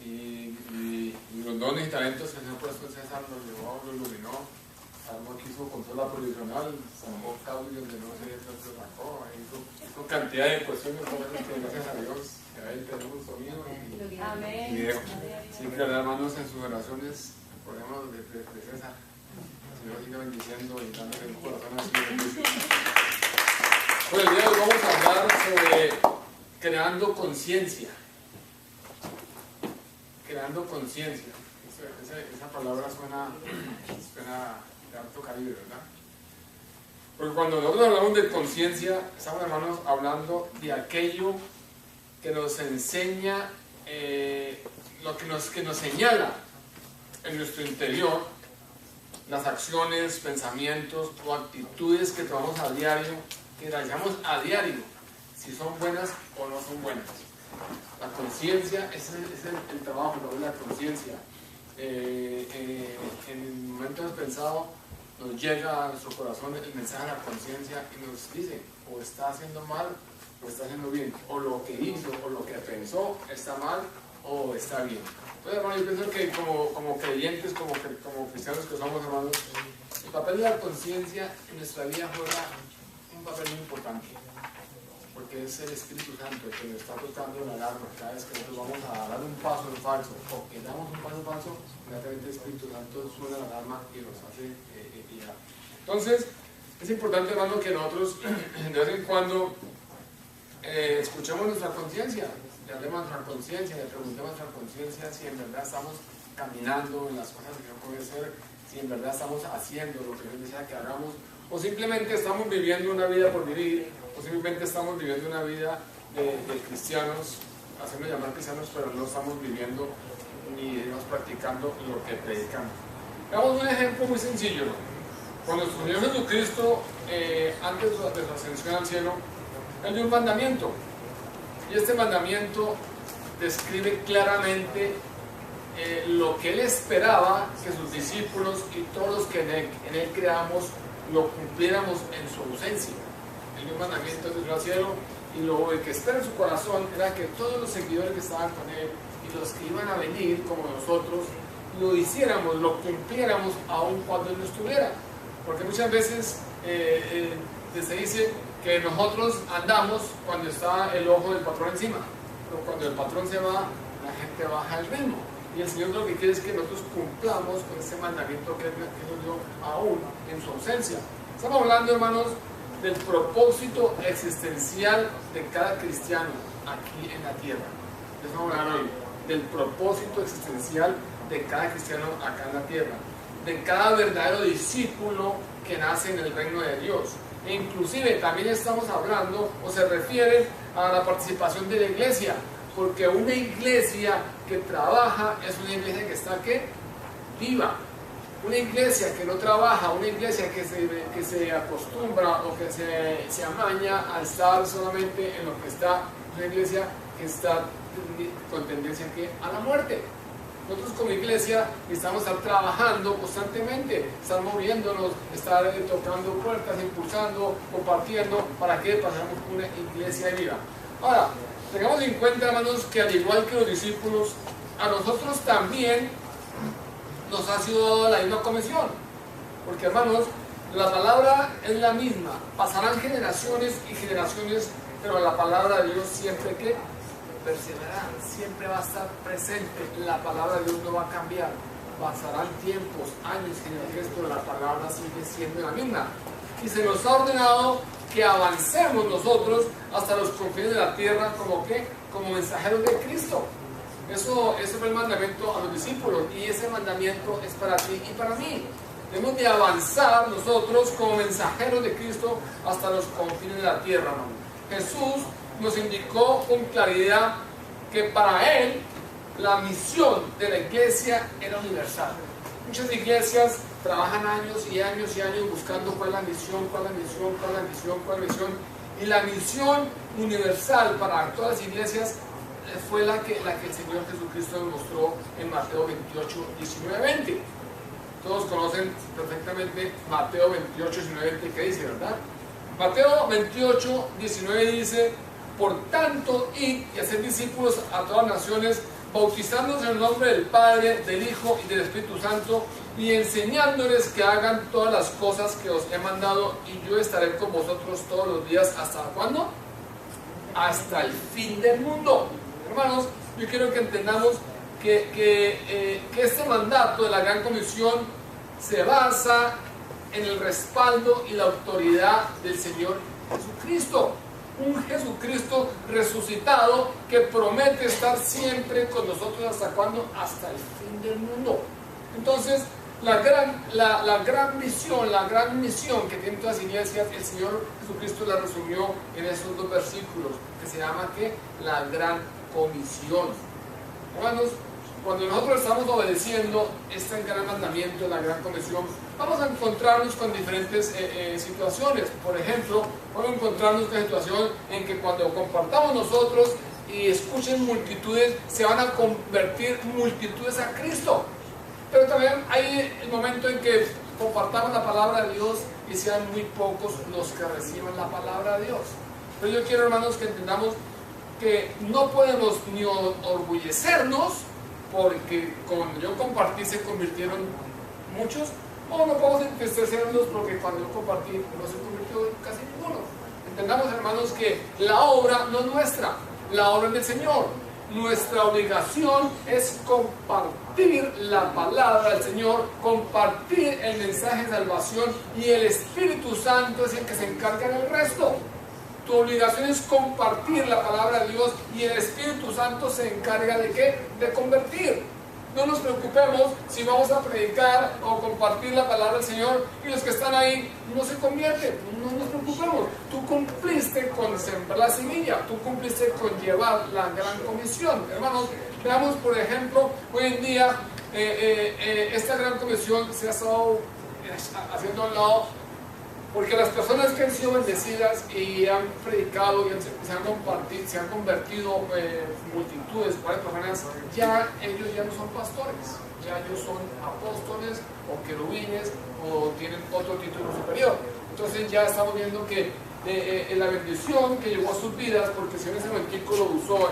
y los dones y talentos que el Señor puesto en César los llevó, los iluminó. Salmo quiso consola provisional, salvó caudio donde no se sacó, hizo cantidad de cuestiones por eso que gracias a Dios que ahí tenemos sonido y video. Así que hermanos en sus oraciones ponemos de César. El Señor sigue bendiciendo y dándole un corazón así de Pues el día de hoy vamos a hablar sobre creando conciencia. Creando conciencia. Esa palabra suena de alto calibre, ¿verdad? Porque cuando nosotros hablamos de conciencia, estamos, hermanos, hablando de aquello que nos enseña, lo que nos señala en nuestro interior, las acciones, pensamientos o actitudes que tomamos a diario, que realizamos a diario, si son buenas o no son buenas. La conciencia, ese es el trabajo de la conciencia. En momentos pensados nos llega a nuestro corazón el mensaje de la conciencia y nos dice o está haciendo mal o está haciendo bien, o lo que hizo o lo que pensó está mal o está bien. Entonces, hermanos, yo pienso que como creyentes, como cristianos que somos, hermanos, el papel de la conciencia en nuestra vida juega un papel muy importante, porque es el Espíritu Santo el que nos está tocando la alarma cada vez que nosotros vamos a dar un paso en falso o que damos un paso en falso, inmediatamente el Espíritu Santo suena la alarma y nos hace guiar. Entonces, es importante, hermano, que nosotros de vez en cuando escuchemos nuestra conciencia, le hablemos a nuestra conciencia, le preguntemos a nuestra conciencia si en verdad estamos caminando en las cosas que Dios puede ser, si en verdad estamos haciendo lo que Dios desea que hagamos, o simplemente estamos viviendo una vida por vivir, o simplemente estamos viviendo una vida de cristianos, haciendo llamar cristianos, pero no estamos viviendo ni estamos practicando lo que predicamos. Veamos un ejemplo muy sencillo, ¿no? Cuando nuestro Señor Jesucristo, antes de su ascensión al cielo, Él dio un mandamiento, y este mandamiento describe claramente lo que Él esperaba que sus discípulos y todos los que en Él creamos lo cumpliéramos en su ausencia. El mandamiento desde el cielo, y lo que espera en su corazón era que todos los seguidores que estaban con Él y los que iban a venir como nosotros lo hiciéramos, lo cumpliéramos aun cuando Él no estuviera, porque muchas veces se dice que nosotros andamos cuando está el ojo del patrón encima, pero cuando el patrón se va, la gente baja el ritmo, y el Señor lo que quiere es que nosotros cumplamos con ese mandamiento que Él nos dio aún en su ausencia. Estamos hablando, hermanos, del propósito existencial de cada cristiano aquí en la tierra. Estamos hablando hoy del propósito existencial de cada cristiano acá en la tierra, de cada verdadero discípulo que nace en el reino de Dios. E inclusive también estamos hablando, o se refiere a la participación de la iglesia, porque una iglesia que trabaja es una iglesia que está ¿qué? Viva. Una iglesia que no trabaja, una iglesia que se acostumbra o que se amaña a estar solamente en lo que está, una iglesia que está con tendencia a la muerte. Nosotros como iglesia necesitamos estar trabajando constantemente, estar moviéndonos, estar tocando puertas, impulsando, compartiendo, para que pasemos una iglesia viva. Ahora, tengamos en cuenta, hermanos, que al igual que los discípulos, a nosotros también nos ha sido dada la misma comisión, porque, hermanos, la palabra es la misma, pasarán generaciones y generaciones, pero la palabra de Dios siempre que perseverará, siempre va a estar presente, la palabra de Dios no va a cambiar, pasarán tiempos, años, generaciones, pero la palabra sigue siendo la misma, y se nos ha ordenado que avancemos nosotros hasta los confines de la tierra como mensajeros de Cristo. Eso fue el mandamiento a los discípulos, y ese mandamiento es para ti y para mí. Debemos de avanzar nosotros como mensajeros de Cristo hasta los confines de la tierra, hermano. Jesús nos indicó con claridad que para Él la misión de la iglesia era universal. Muchas iglesias trabajan años y años y años buscando cuál es la misión, cuál es la misión, cuál es la misión, cuál es la misión. Y la misión universal para todas las iglesias fue la que el Señor Jesucristo nos mostró en Mateo 28, 19, 20. Todos conocen perfectamente Mateo 28, 19, 20, ¿qué dice, verdad? Mateo 28, 19 dice: por tanto, id y haced discípulos a todas las naciones, bautizándolos en el nombre del Padre, del Hijo y del Espíritu Santo, y enseñándoles que hagan todas las cosas que os he mandado, y yo estaré con vosotros todos los días. ¿Hasta cuándo? Hasta el fin del mundo. Hermanos, yo quiero que entendamos que este mandato de la Gran Comisión se basa en el respaldo y la autoridad del Señor Jesucristo. Un Jesucristo resucitado que promete estar siempre con nosotros. ¿Hasta cuándo? Hasta el fin del mundo. Entonces, la gran misión, la gran misión que tienen todas las iglesias, el Señor Jesucristo la resumió en esos dos versículos, que se llama ¿qué? La Gran Comisión. Hermanos, cuando nosotros estamos obedeciendo este gran mandamiento, la Gran Comisión, vamos a encontrarnos con diferentes situaciones. Por ejemplo, vamos a encontrarnos con una situación en que cuando compartamos nosotros y escuchen multitudes, se van a convertir multitudes a Cristo. Pero también hay el momento en que compartamos la palabra de Dios y sean muy pocos los que reciban la palabra de Dios. Entonces yo quiero, hermanos, que entendamos que no podemos ni orgullecernos porque cuando yo compartí se convirtieron muchos, o no podemos entristecernos porque cuando yo compartí no se convirtió casi ninguno. Entendamos, hermanos, que la obra no es nuestra, la obra es del Señor. Nuestra obligación es compartir la palabra del Señor, compartir el mensaje de salvación, y el Espíritu Santo es el que se encarga del resto. Tu obligación es compartir la palabra de Dios, y el Espíritu Santo se encarga de ¿qué? De convertir. No nos preocupemos si vamos a predicar o compartir la palabra del Señor y los que están ahí no se convierten. No nos preocupemos. Tú cumpliste con sembrar la semilla, tú cumpliste con llevar la Gran Comisión. Hermanos, veamos por ejemplo, hoy en día esta Gran Comisión se ha estado haciendo a un lado, porque las personas que han sido bendecidas y han predicado y se han convertido multitudes, varias personas, ellos ya no son pastores, ya ellos son apóstoles o querubines o tienen otro título superior. Entonces ya estamos viendo que la bendición que llegó a sus vidas, porque si en ese momentico lo usó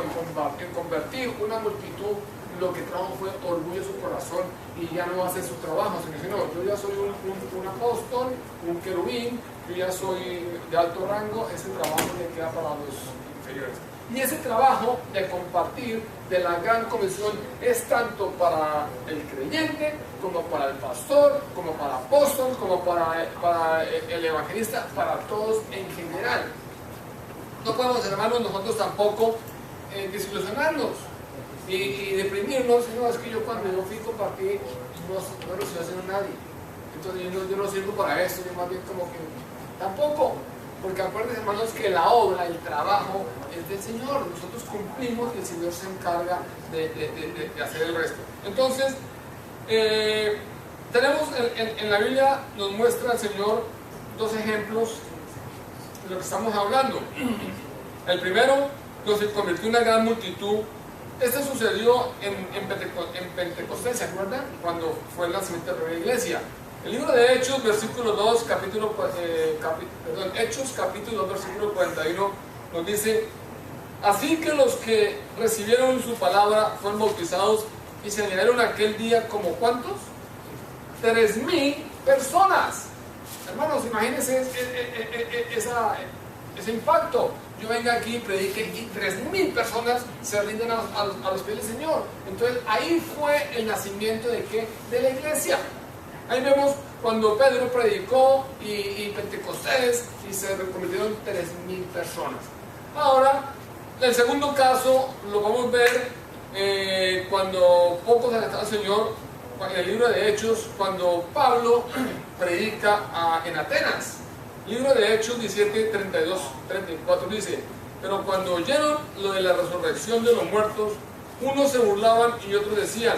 en convertir una multitud, lo que trajo fue orgullo en su corazón y ya no hace su trabajo, sino que no, yo ya soy un apóstol, un querubín, yo ya soy de alto rango, ese trabajo le queda para los inferiores. Y ese trabajo de compartir de la Gran Comisión es tanto para el creyente, como para el pastor, como para el apóstol, como para el evangelista, para todos en general. No podemos, hermanos, nosotros tampoco desilusionarnos y deprimirnos. No, es que yo cuando yo fui compartí no lo estoy haciendo a nadie, entonces yo no sirvo para esto, yo más bien como que tampoco, porque acuérdense, hermanos, que la obra, el trabajo es del Señor, nosotros cumplimos y el Señor se encarga de hacer el resto. Entonces tenemos en la Biblia, nos muestra el Señor dos ejemplos de lo que estamos hablando. El primero, donde se convirtió en una gran multitud. Este sucedió en Pentecostés, ¿se acuerdan? Cuando fue el nacimiento de la primera iglesia. El libro de Hechos, versículo 2, Hechos capítulo 2, versículo 41, nos dice: así que los que recibieron su palabra fueron bautizados, y se añadieron aquel día como ¿cuántos? 3,000 personas. Hermanos, imagínense ese impacto. Yo venga aquí y predique y 3,000 personas se rinden a los pies del Señor. Entonces ahí fue el nacimiento de ¿qué? De la iglesia. Ahí vemos cuando Pedro predicó y Pentecostés, y se convirtieron 3,000 personas. Ahora, el segundo caso lo vamos a ver cuando pocos aceptaron al Señor, en el libro de Hechos, cuando Pablo predica en Atenas. Libro de Hechos 17, 32, 34 dice: pero cuando oyeron lo de la resurrección de los muertos, unos se burlaban y otros decían: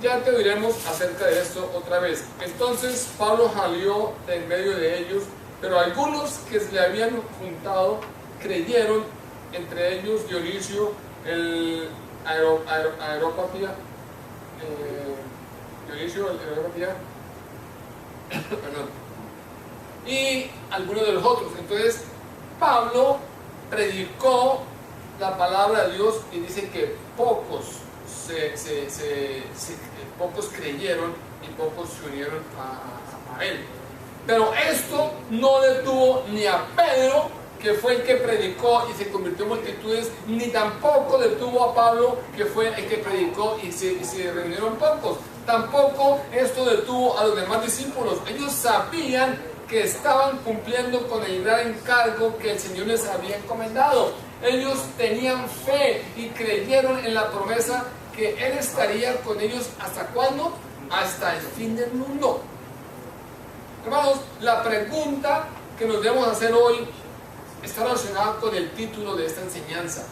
ya te diremos acerca de esto otra vez. Entonces Pablo salió de en medio de ellos, pero algunos que se le habían juntado creyeron, entre ellos Dionisio, el Areópago, perdón, y algunos de los otros. Entonces Pablo predicó la palabra de Dios y dice que pocos pocos creyeron y pocos se unieron a él. Pero esto no detuvo ni a Pedro, que fue el que predicó y se convirtió en multitudes, ni tampoco detuvo a Pablo, que fue el que predicó y se reunieron pocos. Tampoco esto detuvo a los demás discípulos. Ellos sabían que estaban cumpliendo con el gran encargo que el Señor les había encomendado. Ellos tenían fe y creyeron en la promesa que Él estaría con ellos. ¿Hasta cuándo? Hasta el fin del mundo. Hermanos, la pregunta que nos debemos hacer hoy está relacionada con el título de esta enseñanza: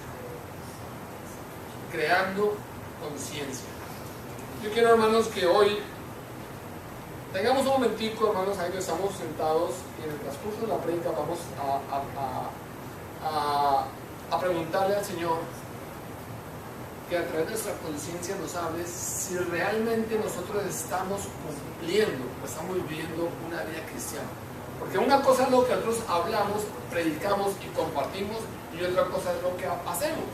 creando conciencia. Yo quiero, hermanos, que hoy tengamos un momentico, hermanos, ahí que estamos sentados y en el transcurso de la prédica vamos a preguntarle al Señor que a través de nuestra conciencia nos hable si realmente nosotros estamos cumpliendo o estamos viviendo una vida cristiana. Porque una cosa es lo que nosotros hablamos, predicamos y compartimos, y otra cosa es lo que hacemos.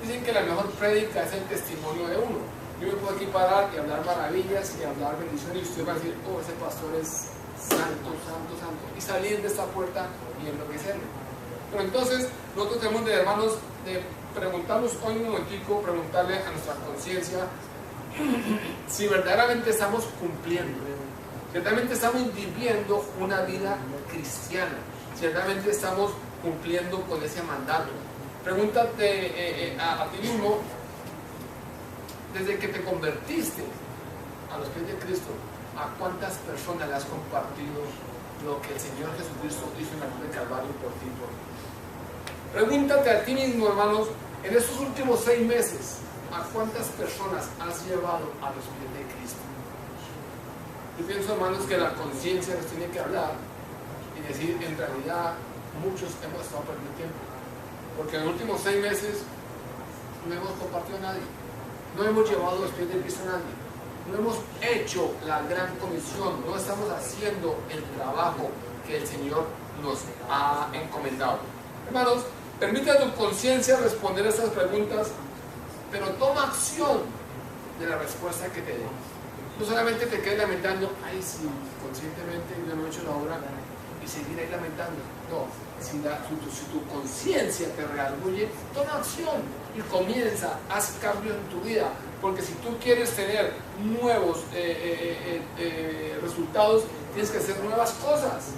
Dicen que la mejor prédica es el testimonio de uno. Yo me puedo aquí parar y hablar maravillas y hablar bendiciones, y usted va a decir: oh, ese pastor es santo, santo, santo, y salir de esta puerta y enloquecerme. Pero entonces nosotros tenemos, de hermanos, de preguntarnos hoy un momentico, preguntarle a nuestra conciencia si verdaderamente estamos cumpliendo, si realmente estamos viviendo una vida cristiana, si realmente estamos cumpliendo con ese mandato. Pregúntate a ti mismo, desde que te convertiste a los pies de Cristo, ¿a cuántas personas le has compartido lo que el Señor Jesucristo hizo en la cruz de Calvario por ti y por mí? Pregúntate a ti mismo, hermanos, en estos últimos 6 meses, ¿a cuántas personas has llevado a los pies de Cristo? Yo pienso, hermanos, que la conciencia nos tiene que hablar y decir: en realidad muchos hemos estado perdiendo tiempo, porque en los últimos 6 meses no hemos compartido a nadie, no hemos llevado a los pies de Cristo a nadie, no hemos hecho la gran comisión, no estamos haciendo el trabajo que el Señor nos ha encomendado. Hermanos, permite a tu conciencia responder a estas preguntas, pero toma acción de la respuesta que te dé. No solamente te quedes lamentando: ay, sí, conscientemente yo no he hecho la obra, y seguir ahí lamentando. No, si tu conciencia te redarguye, toma acción y comienza, haz cambios en tu vida. Porque si tú quieres tener nuevos resultados, tienes que hacer nuevas cosas.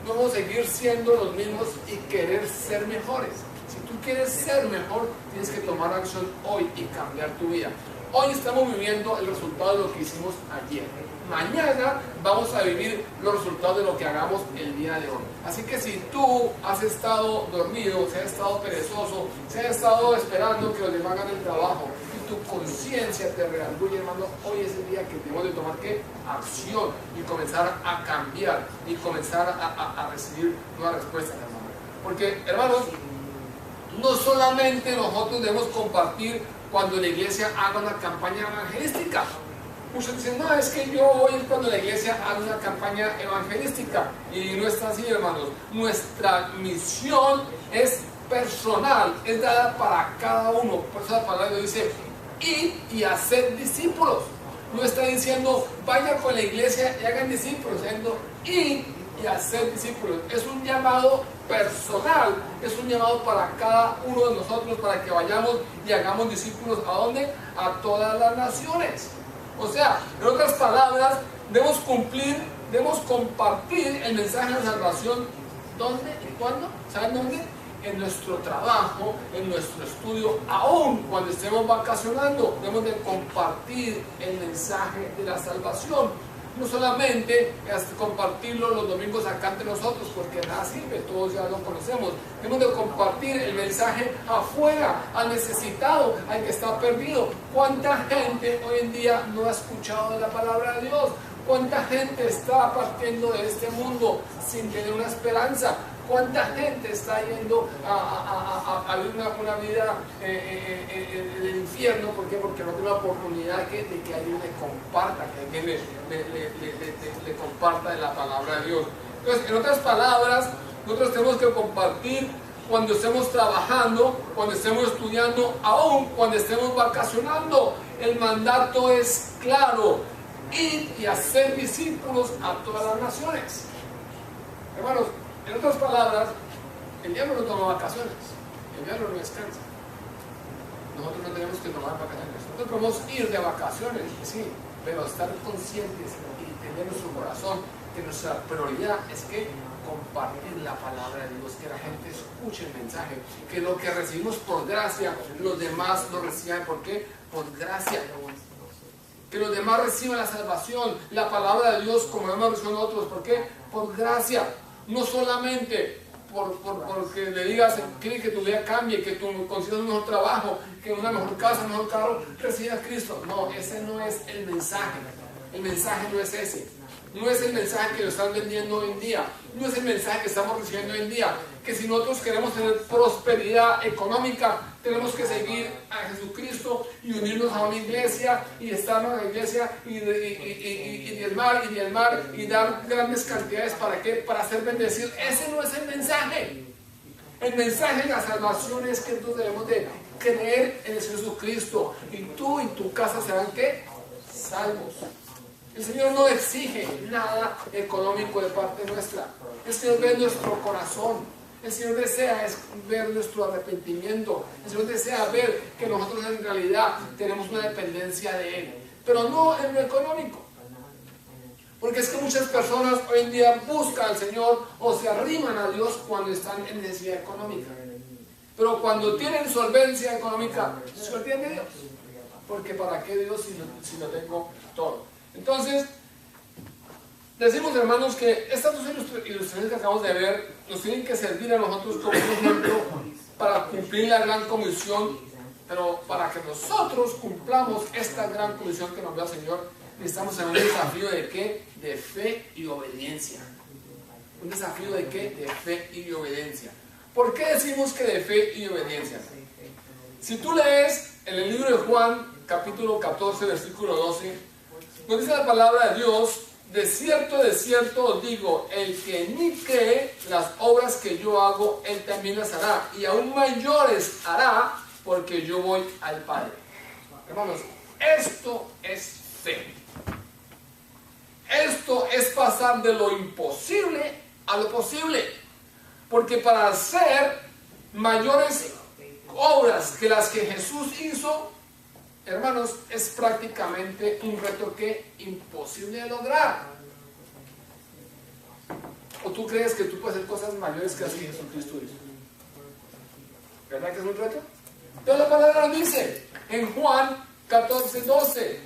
No vamos a seguir siendo los mismos y querer ser mejores. Si tú quieres ser mejor, tienes que tomar acción hoy y cambiar tu vida. Hoy estamos viviendo el resultado de lo que hicimos ayer. Mañana vamos a vivir los resultados de lo que hagamos el día de hoy. Así que si tú has estado dormido, si has estado perezoso, si has estado esperando que los demás hagan el trabajo, y tu conciencia te redarguye, hermano, hoy es el día que tenemos de tomar ¿qué? Acción y comenzar a cambiar y comenzar a recibir nuevas respuestas, hermano. Porque, hermanos, no solamente nosotros debemos compartir cuando la iglesia haga una campaña evangelística. Muchos dicen: no, es que yo voy cuando la iglesia haga una campaña evangelística. Y no está así, hermanos. Nuestra misión es personal, es dada para cada uno. Por eso la palabra dice: id y hacer discípulos. No está diciendo: vaya con la iglesia y hagan discípulos. Está diciendo: id y hacer discípulos. Es un llamado personal, es un llamado para cada uno de nosotros, para que vayamos y hagamos discípulos. ¿A dónde? A todas las naciones. O sea, en otras palabras, debemos cumplir, debemos compartir el mensaje de salvación. ¿Dónde y cuándo? ¿Saben dónde? En nuestro trabajo, en nuestro estudio, aún cuando estemos vacacionando, debemos de compartir el mensaje de la salvación. No solamente compartirlo los domingos acá entre nosotros, porque nada sirve, todos ya lo conocemos. Debemos de compartir el mensaje afuera, al necesitado, al que está perdido. ¿Cuánta gente hoy en día no ha escuchado de la palabra de Dios? ¿Cuánta gente está partiendo de este mundo sin tener una esperanza? ¿Cuánta gente está yendo a vivir una vida en el infierno? ¿Por qué? Porque no tiene la oportunidad de que alguien le comparta, que alguien le comparta de la palabra de Dios. Entonces, en otras palabras, nosotros tenemos que compartir cuando estemos trabajando, cuando estemos estudiando, aún cuando estemos vacacionando. El mandato es claro: ir y hacer discípulos a todas las naciones. Hermanos, en otras palabras, el diablo no toma vacaciones, el diablo no descansa. Nosotros no tenemos que tomar vacaciones. Nosotros podemos ir de vacaciones, sí, pero estar conscientes y tener en nuestro corazón que nuestra prioridad es que compartir la palabra de Dios, que la gente escuche el mensaje, que lo que recibimos por gracia, los demás lo reciban. ¿Por qué? Por gracia. Que los demás reciban la salvación, la palabra de Dios, como hemos recibido nosotros. ¿Por qué? Por gracia. No solamente porque le digas, quiere que tu vida cambie, que tú consigas un mejor trabajo, que una mejor casa, un mejor carro, reciba a Cristo. No, ese no es el mensaje. El mensaje no es ese. No es el mensaje que lo están vendiendo hoy en día. No es el mensaje que estamos recibiendo hoy en día. Que si nosotros queremos tener prosperidad económica, tenemos que seguir a Jesucristo y unirnos a una iglesia y estar en la iglesia y diezmar y dar grandes cantidades. ¿Para qué? Para ser bendecidos. Ese no es el mensaje. El mensaje de la salvación es que nosotros debemos de creer en el Señor Jesucristo y tú y tu casa serán ¿qué? Salvos. El Señor no exige nada económico de parte nuestra. El Señor ve nuestro corazón. El Señor desea ver nuestro arrepentimiento. El Señor desea ver que nosotros en realidad tenemos una dependencia de Él. Pero no en lo económico. Porque es que muchas personas hoy en día buscan al Señor o se arriman a Dios cuando están en necesidad económica. Pero cuando tienen solvencia económica, se olvidan de Dios. Porque ¿para qué Dios si no tengo todo? Entonces, decimos, hermanos, que estas dos ilustraciones que acabamos de ver nos tienen que servir a nosotros como un ejemplo para cumplir la gran comisión. Pero para que nosotros cumplamos esta gran comisión que nos da el Señor, necesitamos tener un desafío de ¿qué? De fe y obediencia. ¿Un desafío de qué? De fe y obediencia. ¿Por qué decimos que de fe y obediencia? Si tú lees en el libro de Juan, capítulo 14, versículo 12, nos dice la palabra de Dios: de cierto os digo, el que en mí cree, las obras que yo hago, él también las hará, y aún mayores hará, porque yo voy al Padre. Hermanos, esto es fe. Esto es pasar de lo imposible a lo posible. Porque para hacer mayores obras que las que Jesús hizo, hermanos, es prácticamente un reto que imposible de lograr. ¿O tú crees que tú puedes hacer cosas mayores que las que Jesucristo hizo? ¿Verdad que es un reto? Entonces la palabra nos dice en Juan 14, 12: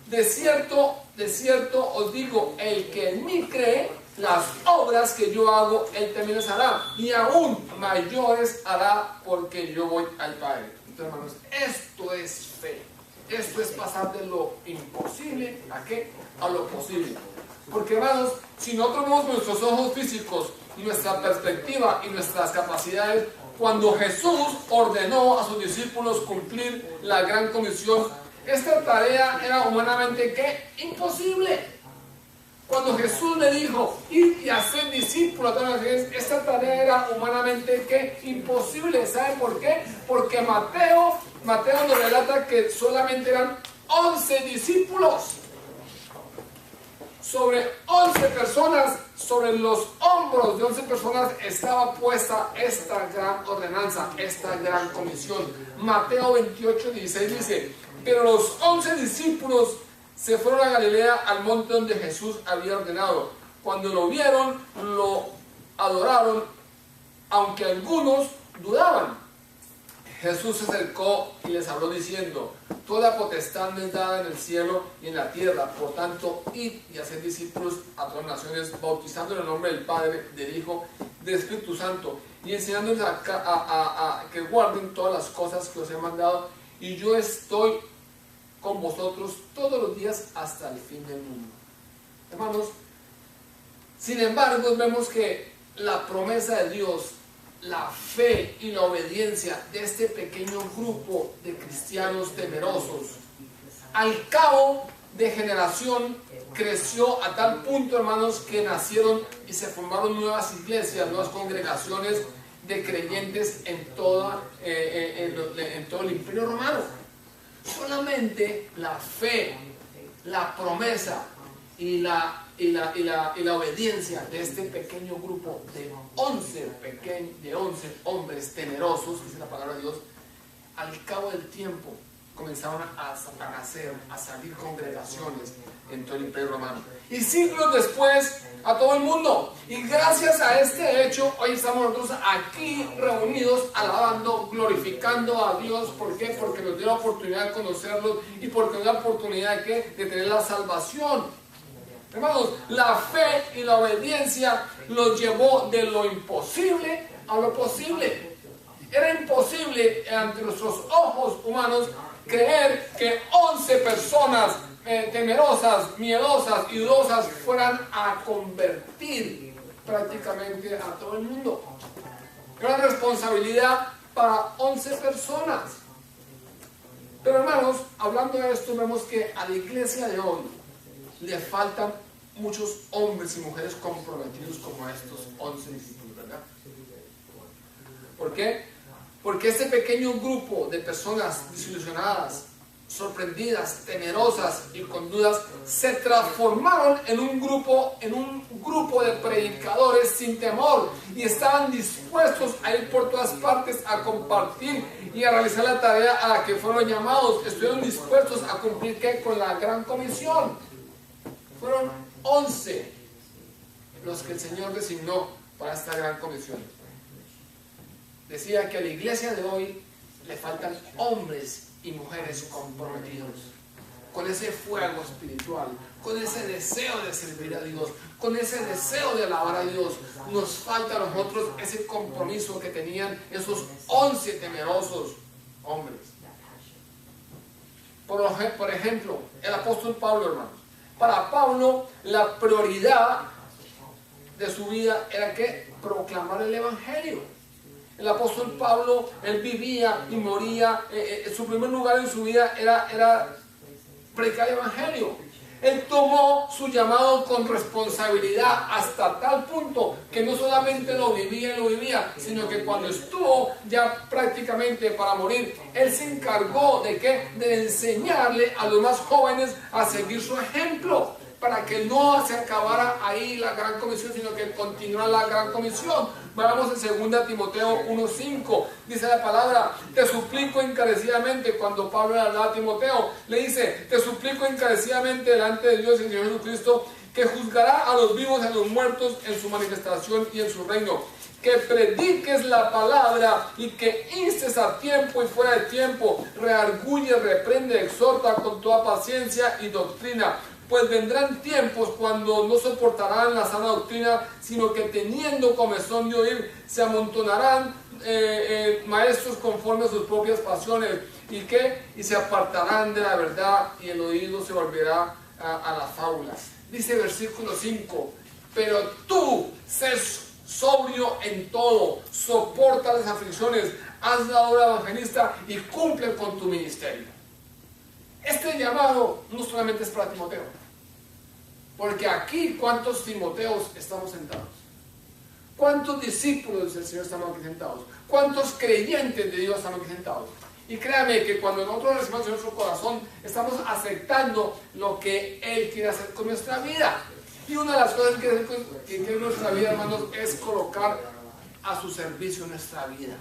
de cierto os digo, el que en mí cree, las obras que yo hago, él también las hará, y aún mayores hará, porque yo voy al Padre. Entonces, hermanos, esto es fe. Esto es pasar de lo imposible ¿a qué? A lo posible. Porque, hermanos, si nosotros vemos nuestros ojos físicos, nuestra perspectiva y nuestras capacidades, cuando Jesús ordenó a sus discípulos cumplir la gran comisión, esta tarea era humanamente ¿qué? Imposible. Cuando Jesús le dijo ir y hacer discípulos a todas las naciones, esta tarea era humanamente ¿qué? Imposible. ¿Saben por qué? Porque Mateo nos relata que solamente eran 11 discípulos. Sobre 11 personas, sobre los hombros de 11 personas estaba puesta esta gran ordenanza, esta gran comisión. Mateo 28, 16 dice: pero los 11 discípulos se fueron a Galilea, al monte donde Jesús había ordenado. Cuando lo vieron, lo adoraron, aunque algunos dudaban. Jesús se acercó y les habló diciendo: toda potestad me es dada en el cielo y en la tierra. Por tanto, id y haced discípulos a todas las naciones, bautizando en el nombre del Padre, del Hijo, del Espíritu Santo, y enseñándoles a que guarden todas las cosas que os he mandado. Y yo estoy con vosotros todos los días hasta el fin del mundo. Hermanos, sin embargo, vemos que la promesa de Dios, la fe y la obediencia de este pequeño grupo de cristianos temerosos, al cabo de generación, creció a tal punto, hermanos, que nacieron y se formaron nuevas iglesias, nuevas congregaciones, de creyentes en todo el Imperio Romano. Solamente la fe, la promesa y la obediencia de este pequeño grupo de 11 hombres temerosos, dice la palabra de Dios, al cabo del tiempo comenzaron a nacer, a salir congregaciones en todo el Imperio Romano. Y siglos después, a todo el mundo. Y gracias a este hecho, hoy estamos nosotros aquí reunidos, alabando, glorificando a Dios. ¿Por qué? Porque nos dio la oportunidad de conocerlos y porque nos dio la oportunidad de tener la salvación. Hermanos, la fe y la obediencia los llevó de lo imposible a lo posible. Era imposible ante nuestros ojos humanos creer que 11 personas temerosas, miedosas y dudosas fueran a convertir prácticamente a todo el mundo. Era una responsabilidad para 11 personas. Pero hermanos, hablando de esto, vemos que a la iglesia de hoy le faltan muchos hombres y mujeres comprometidos como estos 11 discípulos, ¿verdad? ¿Por qué? Porque este pequeño grupo de personas desilusionadas, sorprendidas, temerosas y con dudas se transformaron en un grupo de predicadores sin temor y estaban dispuestos a ir por todas partes a compartir y a realizar la tarea a la que fueron llamados. Estuvieron dispuestos a cumplir ¿qué? Con la gran comisión. Fueron 11 los que el Señor designó para esta gran comisión. Decía que a la iglesia de hoy le faltan hombres y mujeres comprometidos con ese fuego espiritual, con ese deseo de servir a Dios, con ese deseo de alabar a Dios. Nos falta a nosotros ese compromiso que tenían esos 11 temerosos hombres. Por ejemplo, el apóstol Pablo, hermanos. Para Pablo, la prioridad de su vida era que proclamar el evangelio. El apóstol Pablo, él vivía y moría, su primer lugar en su vida era predicar el evangelio. Él tomó su llamado con responsabilidad hasta tal punto que no solamente lo vivía, sino que cuando estuvo ya prácticamente para morir, él se encargó de ¿qué? De enseñarle a los más jóvenes a seguir su ejemplo, para que no se acabara ahí la gran comisión, sino que continuara la gran comisión. Vamos en 2 Timoteo 1:5, dice la palabra: te suplico encarecidamente. Cuando Pablo le hablaba a Timoteo, le dice: te suplico encarecidamente delante de Dios y del Señor Jesucristo, que juzgará a los vivos y a los muertos en su manifestación y en su reino, que prediques la palabra y que instes a tiempo y fuera de tiempo, rearguye, reprende, exhorta con toda paciencia y doctrina. Pues vendrán tiempos cuando no soportarán la sana doctrina, sino que teniendo comezón de oír, se amontonarán maestros conforme a sus propias pasiones. Y se apartarán de la verdad, y el oído se volverá a las fábulas. Dice versículo 5: pero tú sé sobrio en todo, soporta las aflicciones, haz la obra evangelista y cumple con tu ministerio. Este llamado no solamente es para Timoteo, porque aquí ¿cuántos Timoteos estamos sentados? ¿Cuántos discípulos del Señor estamos aquí sentados? ¿Cuántos creyentes de Dios estamos aquí sentados? Y créame que cuando nosotros recibimos en nuestro corazón, estamos aceptando lo que Él quiere hacer con nuestra vida. Y una de las cosas que quiere hacer nuestra vida, hermanos, es colocar a su servicio nuestra vida.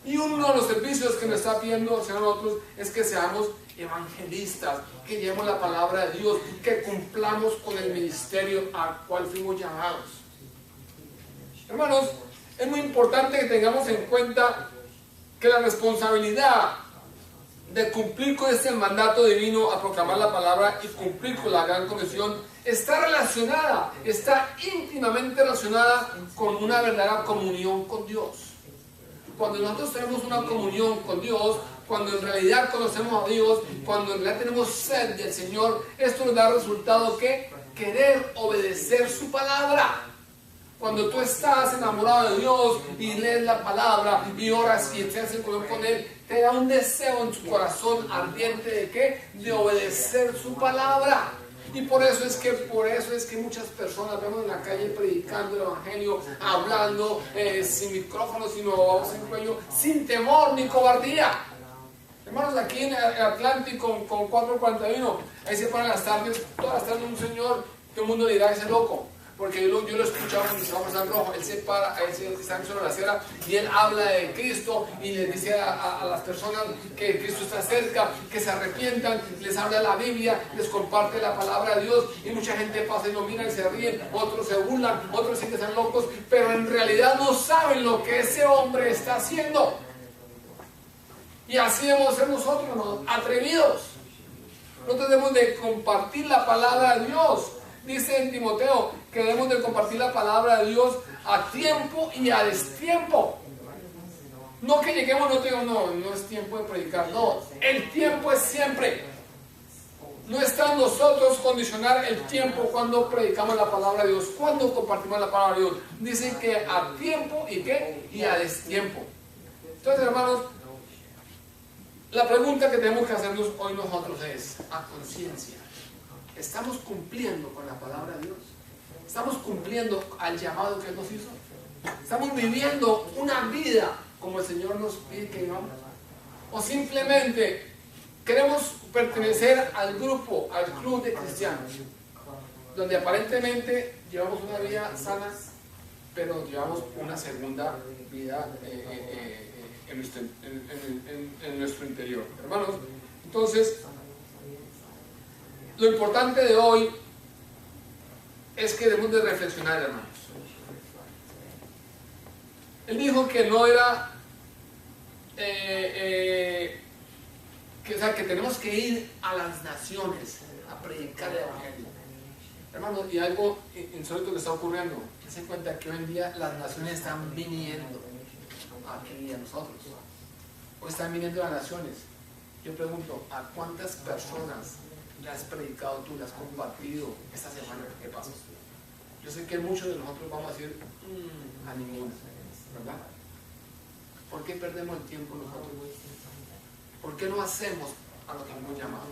Y uno de los servicios que nos está pidiendo el Señor a nosotros es que seamos evangelistas, que llevemos la palabra de Dios, que cumplamos con el ministerio al cual fuimos llamados. Hermanos, es muy importante que tengamos en cuenta que la responsabilidad de cumplir con este mandato divino a proclamar la palabra y cumplir con la gran comisión está relacionada, está íntimamente relacionada con una verdadera comunión con Dios. Cuando nosotros tenemos una comunión con Dios, cuando en realidad conocemos a Dios, cuando en realidad tenemos sed del Señor, esto nos da resultado que querer obedecer su palabra. Cuando tú estás enamorado de Dios y lees la palabra y oras y estás en comunión con Él, te da un deseo en tu corazón ardiente de ¿qué? De obedecer su palabra. Y por eso es que muchas personas vemos en la calle predicando el evangelio, hablando sin micrófono, sino sin cuello, sin temor ni cobardía. Hermanos, aquí en el Atlántico con 441, ahí se ponen las tardes, todas las tardes un señor, todo el mundo dirá ese loco. Porque yo lo escuchaba cuando estaba en San Rojo, él se para, él está sobre la acera y él habla de Cristo y les dice a las personas que Cristo está cerca, que se arrepientan, les habla de la Biblia, les comparte la palabra de Dios y mucha gente pasa y lo mira y se ríen, otros se burlan, otros sí que están locos, pero en realidad no saben lo que ese hombre está haciendo. Y así debemos ser nosotros, hermanos, atrevidos. Nosotros debemos de compartir la palabra de Dios. Dice en Timoteo que debemos de compartir la palabra de Dios a tiempo y a destiempo. No que lleguemos, no te digo, no es tiempo de predicar, no, el tiempo es siempre. No está en nosotros condicionar el tiempo cuando predicamos la palabra de Dios, cuando compartimos la palabra de Dios. Dice que a tiempo y ¿qué? Y a destiempo. Entonces, hermanos, la pregunta que tenemos que hacernos hoy nosotros es, a conciencia, ¿estamos cumpliendo con la palabra de Dios? ¿Estamos cumpliendo al llamado que Él nos hizo? ¿Estamos viviendo una vida como el Señor nos pide que vivamos? ¿O simplemente queremos pertenecer al grupo, al club de cristianos, donde aparentemente llevamos una vida sana, pero llevamos una segunda vida en nuestro interior? Hermanos, entonces, lo importante de hoy es que debemos de reflexionar, hermanos. Él dijo que no era, que tenemos que ir a las naciones a predicar el evangelio. Hermanos, y algo insólito que está ocurriendo, se den cuenta que hoy en día las naciones están viniendo aquí a nosotros. O están viniendo las naciones. Yo pregunto, ¿a cuántas personas le has predicado tú, le has compartido esta semana? ¿Qué pasó? Yo sé que muchos de nosotros vamos a decir, a ninguna, ¿verdad? ¿Por qué perdemos el tiempo nosotros? ¿Por qué no hacemos a lo que hemos llamado?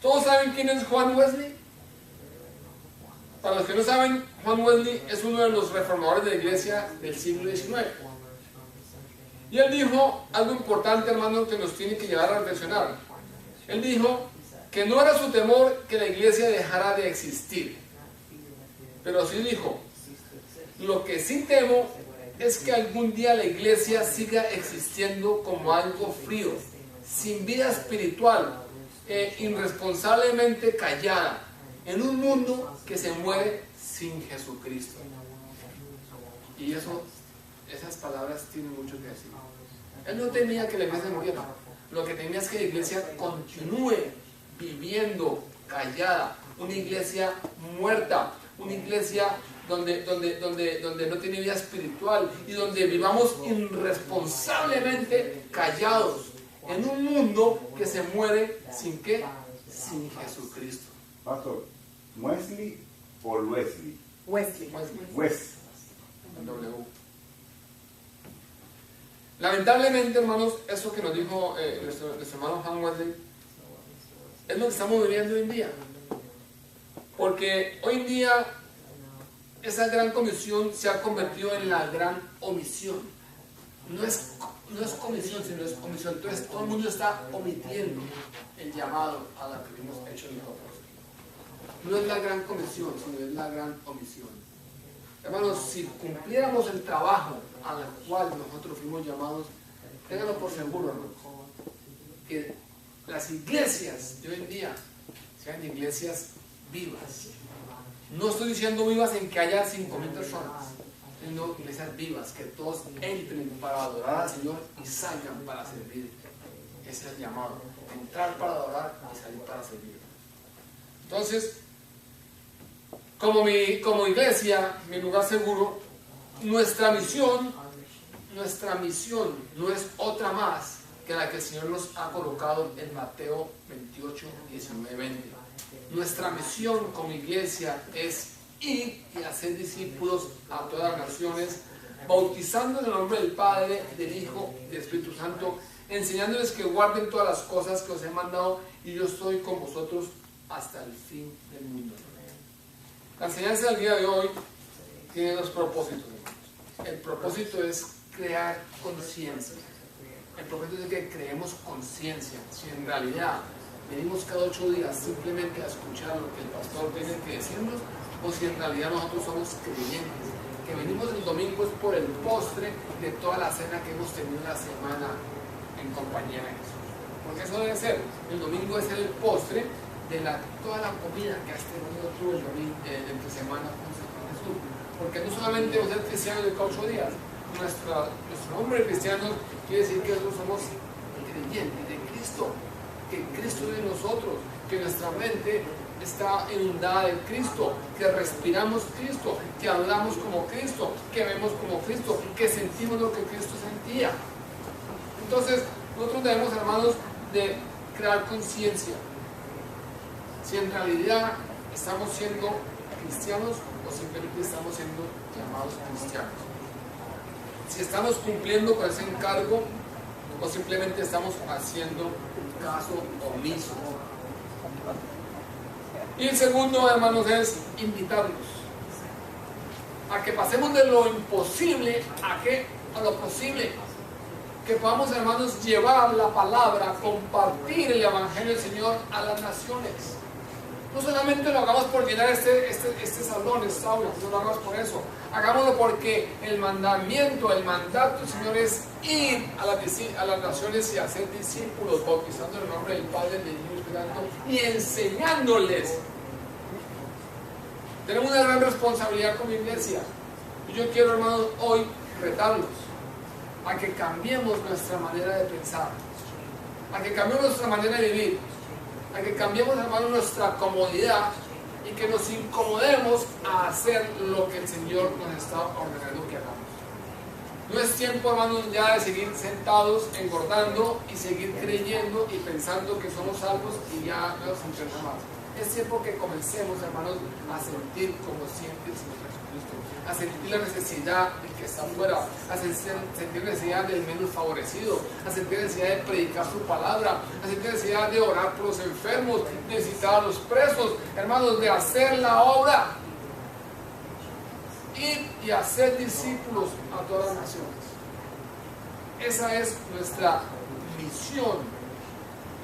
¿Todos saben quién es Juan Wesley? Para los que no saben, Juan Wesley es uno de los reformadores de la iglesia del siglo XIX. Y él dijo algo importante, hermano, que nos tiene que llevar a reflexionar. Él dijo que no era su temor que la iglesia dejara de existir, pero sí dijo, lo que sí temo es que algún día la iglesia siga existiendo como algo frío, sin vida espiritual, irresponsablemente callada, en un mundo que se muere sin Jesucristo. Y esas palabras tienen mucho que decir. Él no temía que la iglesia muriera. Lo que temía es que la iglesia continúe viviendo callada, una iglesia muerta, una iglesia donde no tiene vida espiritual y donde vivamos irresponsablemente callados en un mundo que se muere sin ¿qué? Sin Jesucristo. Pastor, ¿Wesley o Wesley? Wesley. Wesley. W. Lamentablemente, hermanos, eso que nos dijo nuestro hermano Juan Wesley es lo que estamos viviendo hoy en día. Porque hoy en día esa gran comisión se ha convertido en la gran omisión. No es comisión, sino es omisión. Entonces todo el mundo está omitiendo el llamado a la que hemos hecho nosotros. No es la gran comisión, sino es la gran omisión. Hermanos, si cumpliéramos el trabajo al cual nosotros fuimos llamados, ténganlo por seguro, hermanos, que las iglesias de hoy en día sean iglesias vivas. No estoy diciendo vivas en que haya 5,000 personas, sino iglesias vivas, que todos entren para adorar al Señor y salgan para servir. Ese es el llamado, entrar para adorar y salir para servir. Entonces, como iglesia, mi lugar seguro, nuestra misión no es otra más que la que el Señor nos ha colocado en Mateo 28, 19, 20. Nuestra misión como iglesia es ir y hacer discípulos a todas las naciones, bautizando en el nombre del Padre, del Hijo y del Espíritu Santo, enseñándoles que guarden todas las cosas que os he mandado, y yo estoy con vosotros hasta el fin del mundo. La enseñanza del día de hoy tiene dos propósitos, hermanos. El propósito es crear conciencia. El propósito es que creemos conciencia. Si en realidad venimos cada 8 días simplemente a escuchar lo que el pastor tiene que decirnos, o si en realidad nosotros somos creyentes, que venimos el domingo es por el postre de toda la cena que hemos tenido la semana en compañía de Jesús. Porque eso debe ser, el domingo es el postre de toda la comida que has tenido tú el domingo, entre semana con Jesús. Porque no solamente ser cristianos de cada 8 días, nuestro nombre de cristianos quiere decir que nosotros somos creyentes de Cristo, que Cristo vive en nosotros, que nuestra mente está inundada de Cristo, que respiramos Cristo, que hablamos como Cristo, que vemos como Cristo, que sentimos lo que Cristo sentía. Entonces, nosotros debemos, hermanos, de crear conciencia. Si en realidad estamos siendo cristianos o simplemente estamos siendo llamados cristianos. Si estamos cumpliendo con ese encargo o simplemente estamos haciendo caso omiso. Y el segundo, hermanos, es invitarlos a que pasemos de lo imposible a lo posible. Que podamos, hermanos, llevar la palabra, compartir el Evangelio del Señor a las naciones. No solamente lo hagamos por llenar este salón, esta aula, no lo hagamos por eso. Hagámoslo porque el mandamiento, el mandato del Señor es ir a las naciones y hacer discípulos, bautizando en el nombre del Padre, del Hijo y del Espíritu Santo y enseñándoles. Tenemos una gran responsabilidad como iglesia. Y yo quiero, hermanos, hoy retarlos a que cambiemos nuestra manera de pensar, a que cambiemos nuestra manera de vivir, a que cambiemos, hermano, nuestra comodidad y que nos incomodemos a hacer lo que el Señor nos está ordenando que hagamos. No es tiempo, hermanos, ya de seguir sentados, engordando y seguir creyendo y pensando que somos salvos y ya no nos interesa más. Es tiempo que comencemos, hermanos, a sentir como siente el Señor Jesucristo, a sentir la necesidad del que está afuera, a sentir la necesidad del menos favorecido, a sentir la necesidad de predicar su palabra, a sentir la necesidad de orar por los enfermos, de visitar a los presos, hermanos, de hacer la obra, ir y hacer discípulos a todas las naciones. Esa es nuestra misión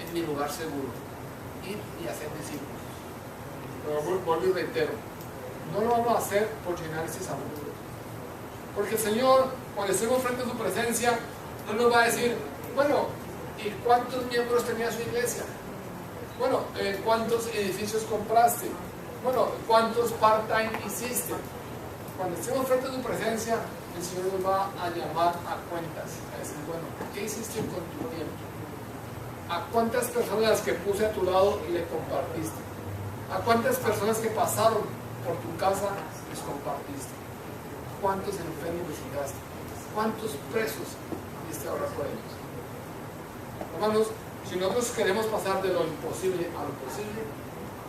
en mi lugar seguro, ir y hacer discípulos. Pero vuelvo y reitero, no lo vamos a hacer por llenar ese salón. Porque el Señor, cuando estemos frente a su presencia, no nos va a decir, bueno, ¿y cuántos miembros tenía su iglesia? Bueno, ¿cuántos edificios compraste? Bueno, ¿cuántos part-time hiciste? Cuando estemos frente a su presencia, el Señor nos va a llamar a cuentas, a decir, bueno, ¿qué hiciste con tu tiempo? ¿A cuántas personas que puse a tu lado le compartiste? ¿A cuántas personas que pasaron por tu casa les compartiste? ¿Cuántos enfermos visitaste? ¿Cuántos presos diste ahora por ellos? Hermanos, si nosotros queremos pasar de lo imposible a lo posible,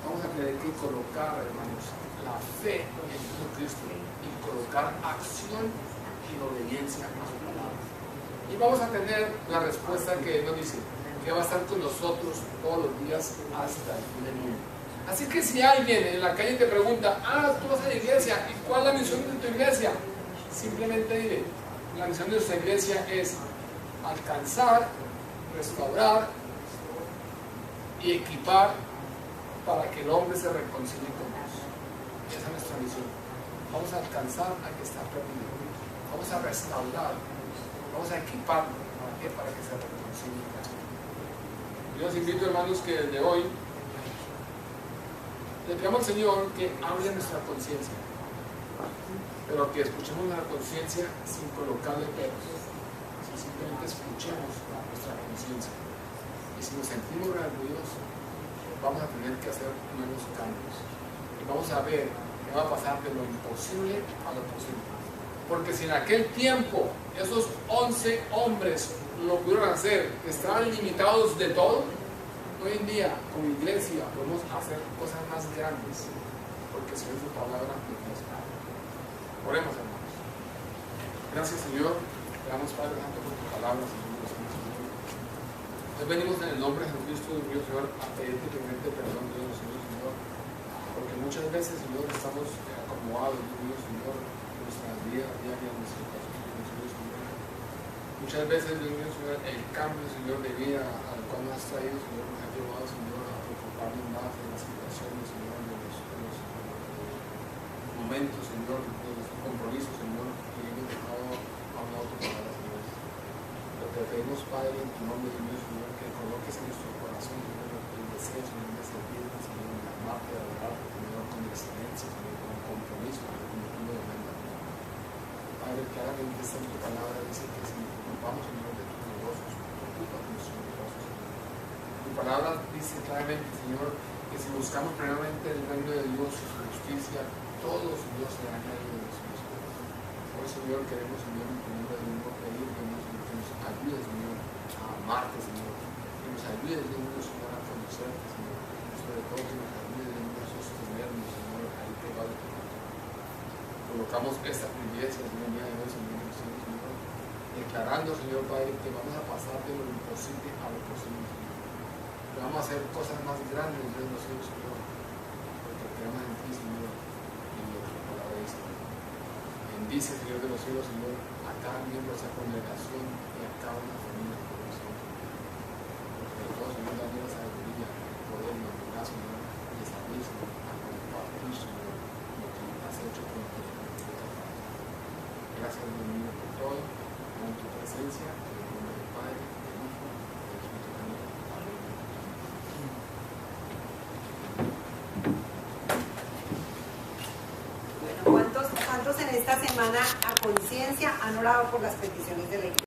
vamos a tener que colocar, hermanos, la fe en Jesucristo y colocar acción y obediencia a su palabra. Y vamos a tener la respuesta que Él nos dice, que va a estar con nosotros todos los días hasta el fin del mundo. Así que si alguien en la calle te pregunta, tú vas a la iglesia, ¿y cuál es la misión de tu iglesia? Simplemente dile, la misión de nuestra iglesia es alcanzar, restaurar y equipar para que el hombre se reconcilie con Dios. Esa es nuestra misión. Vamos a alcanzar al que está perdido. Vamos a restaurar, vamos a equipar para que se reconcilie con Dios. Yo los invito, hermanos, que desde hoy le pidamos al Señor que hable nuestra conciencia, pero que escuchemos la conciencia sin colocarle pelos, si simplemente escuchemos nuestra conciencia. Y si nos sentimos orgullosos, vamos a tener que hacer nuevos cambios. Y vamos a ver qué va a pasar de lo imposible a lo posible. Porque si en aquel tiempo esos 11 hombres lo pudieron hacer, estaban limitados de todo, hoy en día, como iglesia, podemos hacer cosas más grandes, porque si es su palabra, nos da. Oremos, hermanos. Gracias, Señor. Te damos, Padre Santo, por tu palabra, Señor. Hoy venimos en el nombre de Jesucristo, Dios mío, Señor, a pedirte primeramente perdón, Dios mío, Señor, porque muchas veces, Señor, estamos acomodados, Dios mío, Señor, en nuestra vida diaria, en nuestras situaciones, Dios mío, Señor. Muchas veces, Dios mío, Señor, el cambio, Señor, de vida al cual nos has traído, Señor, nos ha llevado, Señor, a preocuparnos más de las situaciones, Señor, de los momentos, Señor, de los compromisos, Señor, que hemos dejado a un lado tu palabra, Señor. Lo que pedimos, Padre, en tu nombre, Dios mío, Señor, que coloques en nuestro corazón, Señor, el deseo, Señor, de servirte, Señor, de amarte, de adorarte, Señor, con excelencia, Señor, con compromiso, Señor, como tú lo demandas. Padre, claramente esta en tu palabra dice que si nos preocupamos, Señor, de tus negocios, preocupa de nuestros negocios, Señor. Tu palabra dice claramente, Señor, que si buscamos primeramente el reino de Dios y su justicia, todo, Señor, será añadido de nosotros. Por eso, Señor, queremos, Señor, en tu nombre, Señor, pedir, Señor, que nos ayudes, Señor, a amarte, Señor, que nos ayudes, Señor, a conocerte, Señor, y sobre todo que nos ayudes, Señor, a sostenernos, Señor, ahí pegado a tu mano. Colocamos esta iglesia, Señor, día de hoy, Señor, Señor, declarando, Señor Padre, que vamos a pasar de lo imposible a lo posible, Señor. Que vamos a hacer cosas más grandes, Dios mío, Señor, porque creemos en ti, Señor, y en lo que tu palabra dice. Bendice, Señor de los cielos, Señor, a cada miembro de esa congregación y a cada una familia, Señor. Sobre todo, Señor, dame la sabiduría, el poder y la humildad, Señor, y saber, Señor, a compartir, Señor, lo que has hecho con nosotros. Gracias, Dios mío, por todo, por tu presencia, en el nombre del Padre, del Hijo, del Espíritu Santo. Amén. Bueno, ¿cuántos en esta semana a conciencia han orado por las peticiones de la iglesia?